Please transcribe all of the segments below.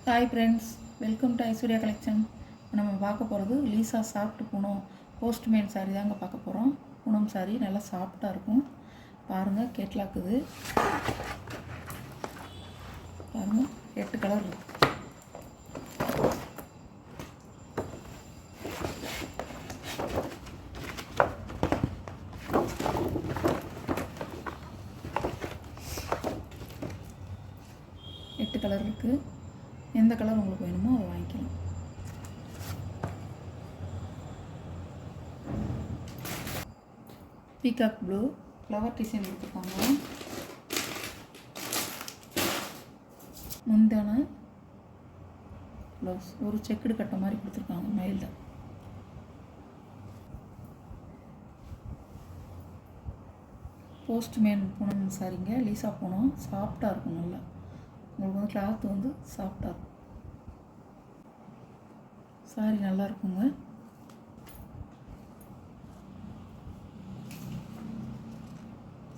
Hi friends, welcome to Aishwarya collection. நம்ம பார்க்க போகிறது Lisa soft Poonam postman sari தாங்க பார்க்க போகிறோம். பூனம் சாரீ நல்லா சாஃப்டாக இருக்கும். பாருங்கள், கேட்லாக்குது. பாருங்கள், 8 கலர் இருக்குது. கலர் இருக்குது. எந்த கலர் உங்களுக்கு வேணுமோ அதை வாங்கிக்கலாம். பீகாக் ப்ளூ ஃப்ளவர் டிசைன் கொடுத்துருக்காங்க. முந்தான ப்ளவுஸ் ஒரு செக்குடு கட்ட மாதிரி கொடுத்துருக்காங்க. மைல்டாக போஸ்ட்மேன் பூனம் சாரிங்க. லீசா பூனம் சாஃப்டாக இருக்கும். நல்லா உங்களுக்கு வந்து கிளாத் வந்து சாஃப்டாக இருக்கும். சாரி நல்லா இருக்குங்க.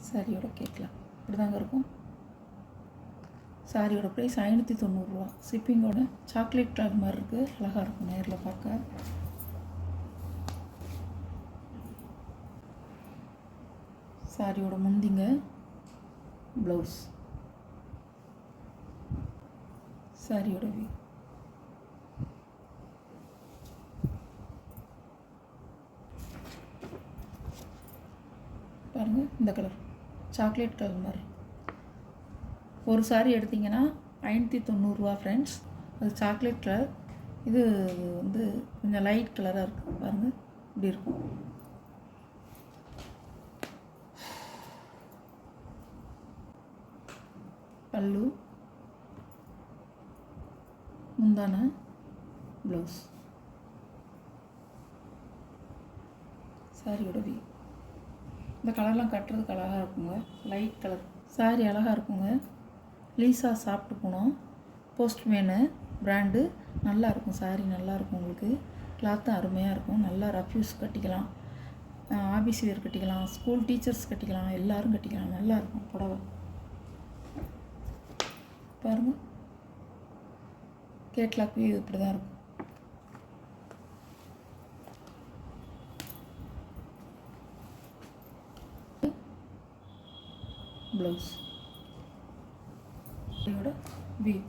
சாரியோட கேட்கலாம் இப்படி தாங்க இருக்கும். சாரியோட ப்ரைஸ் 590 ரூபா. ஷிப்பிங்கோட சாக்லேட் கலர் மாதிரி இருக்குது. அழகாக இருக்கும் நேரில் பார்க்க. சாரியோட முந்திங்க ப்ளவுஸ். சாரியோட வியூ பாருங்கள். இந்த கலர் சாக்லேட் கலர் மாதிரி ஒரு சாரி எடுத்திங்கன்னா 590 ரூபா ஃப்ரெண்ட்ஸ். அது சாக்லேட் கலர். இது வந்து கொஞ்சம் லைட் கலராக இருக்குது. பாருங்கள், இப்படி இருக்கும். பல்லு, முந்தான ப்ளவுஸ். சாரியோட வியூ. இந்த கலர்லாம் கட்டுறதுக்கு அழகாக இருக்குங்க. லைட் கலர் சாரி அழகாக இருக்குங்க. Lisa soft Poonam postman brand. நல்லாயிருக்கும் சாரி, நல்லாயிருக்கும். உங்களுக்கு கிளாத்தும் அருமையாக இருக்கும். நல்லா ரஃப்யூஸ் கட்டிக்கலாம், ஆஃபீஸ் வேர் கட்டிக்கலாம், ஸ்கூல் டீச்சர்ஸ் கட்டிக்கலாம், எல்லோரும் கட்டிக்கலாம். நல்லாயிருக்கும் புடவை. பாருங்கள், கேட்லாக் வியூ இப்படி தான் இருக்கும். ப்ளவுஸ் இதோட வியூ.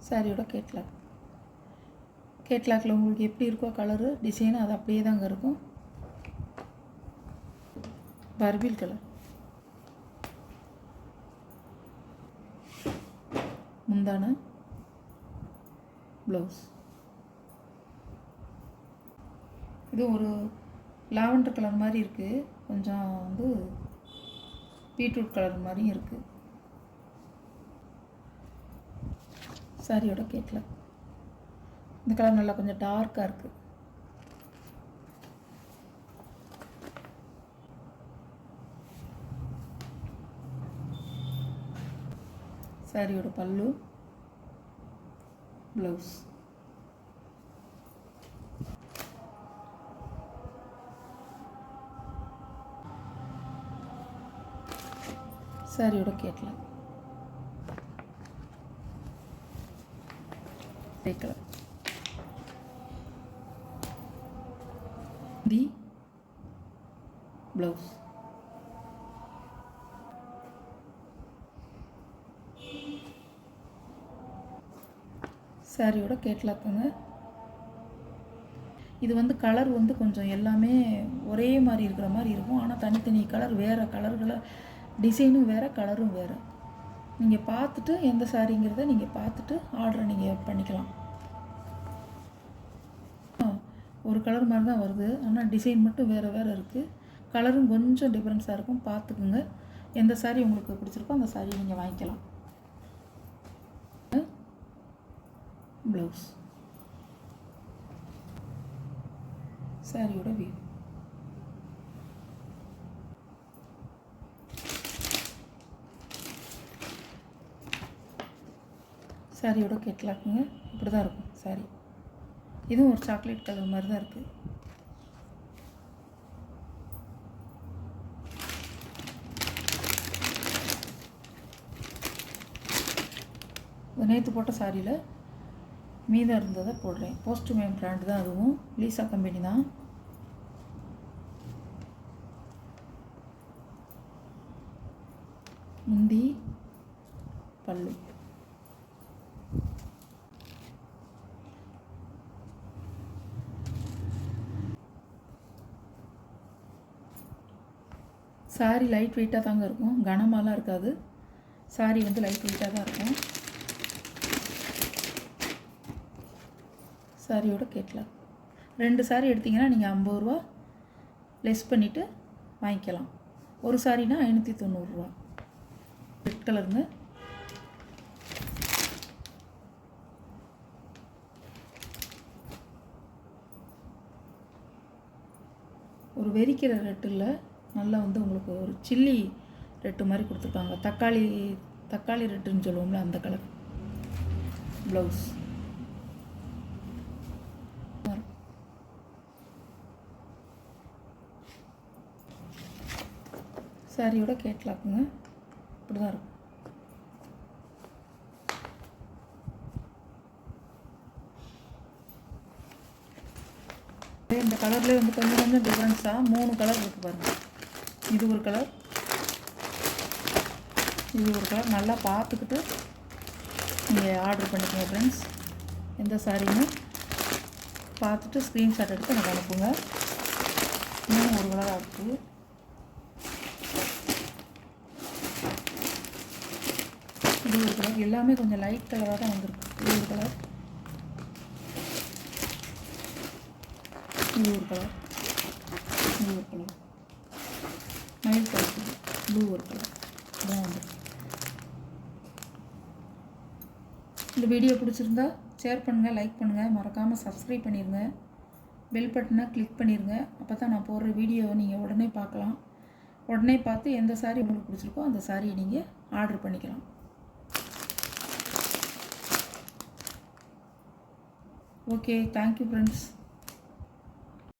சாரியோட கேட்லாக். கேட்லாக்கில் உங்களுக்கு எப்படி இருக்கோ கலரு டிசைனு அது அப்படியே தாங்க இருக்கும். Purple colour. முந்தான ப்ளவுஸ். இது ஒரு லாவெண்டர் கலர் மாதிரி இருக்குது. கொஞ்சம் வந்து பீட்ரூட் கலர் மாதிரியும் இருக்குது. சாரியோட கேட்லாக். இந்த கலர் நல்லா கொஞ்சம் டார்க்காக இருக்குது. சாரியோட பல்லு, ப்ளவுஸ். சாரியோட கேட்லாக். கலர் தி ப்ளவுஸ். சாரியோட கேட்லாக்குங்க. இது வந்து கலர் வந்து கொஞ்சம் எல்லாமே ஒரே மாதிரி இருக்கிற மாதிரி இருக்கும். ஆனால் தனித்தனி கலர், வேறு கலர்களை டிசைனும் வேறு, கலரும் வேறு. நீங்கள் பார்த்துட்டு எந்த சாரிங்கிறத நீங்கள் பார்த்துட்டு ஆர்டரை நீங்கள் பண்ணிக்கலாம். ஒரு கலர் மாதிரி தான் வருது, ஆனால் டிசைன் மட்டும் வேறு வேறு இருக்குது. கலரும் கொஞ்சம் டிஃப்ரென்ஸாக இருக்கும். பார்த்துக்குங்க. எந்த சாரி உங்களுக்கு பிடிச்சிருக்கோ அந்த சாரியை நீங்கள் வாங்கிக்கலாம். ப்ளவுஸ். சாரியோட வியூ. சாரியோட கேட்லாக்குங்க. இப்படி தான் இருக்கும் சாரி. இதுவும் ஒரு சாக்லேட் கலர் மாதிரி தான் இருக்குது. நேற்று போட்ட சாரியில் மீதம் இருந்ததை போடுறேன். போஸ்ட்மேன் பிராண்டு தான், அதுவும் லீசா கம்பெனி தான். முந்தி பல்லு. சாரி லைட் வெயிட்டாக தாங்க இருக்கும், கனமாலாம் இருக்காது. சாரி வந்து லைட் வெயிட்டாக தான் இருக்கும். சாரியோட கேட்கலாம். 2 சாரி எடுத்திங்கன்னா நீங்கள் 50 ரூபா லெஸ் பண்ணிவிட்டு வாங்கிக்கலாம். ஒரு சாரினா 590 ரூபா. ரெட் கலருங்க. ஒரு வெறிக்கிற ரெட்டு இல்லை, நல்லா வந்து உங்களுக்கு ஒரு சில்லி ரெட்டு மாதிரி கொடுத்துருக்காங்க. தக்காளி ரெட்டுன்னு சொல்லுவோம்ல, அந்த கலர் ப்ளவுஸ். சாரியோட கேட்லாக்குங்க, இப்படி தான் இருக்கும். இந்த கலர்லேயே வந்து கொஞ்சம் கொஞ்சம் டிஃப்ரென்ஸாக 3 கலர் இருக்குது பாருங்கள். இது ஒரு கலர், இது ஒரு கலர். நல்லா பார்த்துக்கிட்டு நீங்கள் ஆர்டர் பண்ணிக்கோங்க ஃப்ரெண்ட்ஸ். எந்த சாரின்னு பார்த்துட்டு ஸ்க்ரீன்ஷாட் எடுத்து எனக்கு அனுப்புங்க. இன்னும் ஒரு கலர் இருக்குது. இது ஒரு கலர். எல்லாமே கொஞ்சம் லைட் கலராக தான் வந்திருக்கு. இது ஒரு கலர், இது ஒரு கலர், இது ஒரு கலர், மயில் கலர், ப்ளூ ஒரு கலர் அதான் வந்துருக்கு. இந்த வீடியோ பிடிச்சிருந்தா ஷேர் பண்ணுங்கள், லைக் பண்ணுங்கள், மறக்காமல் சப்ஸ்கிரைப் பண்ணிடுங்க. பெல் பட்டனை கிளிக் பண்ணிடுங்க. அப்போ தான் நான் போடுற வீடியோவை நீங்கள் உடனே பார்க்கலாம். உடனே பார்த்து எந்த சாரி உங்களுக்கு பிடிச்சிருக்கோ அந்த சாரியை நீங்கள் ஆர்டர் பண்ணிக்கலாம். Okay, thank you friends.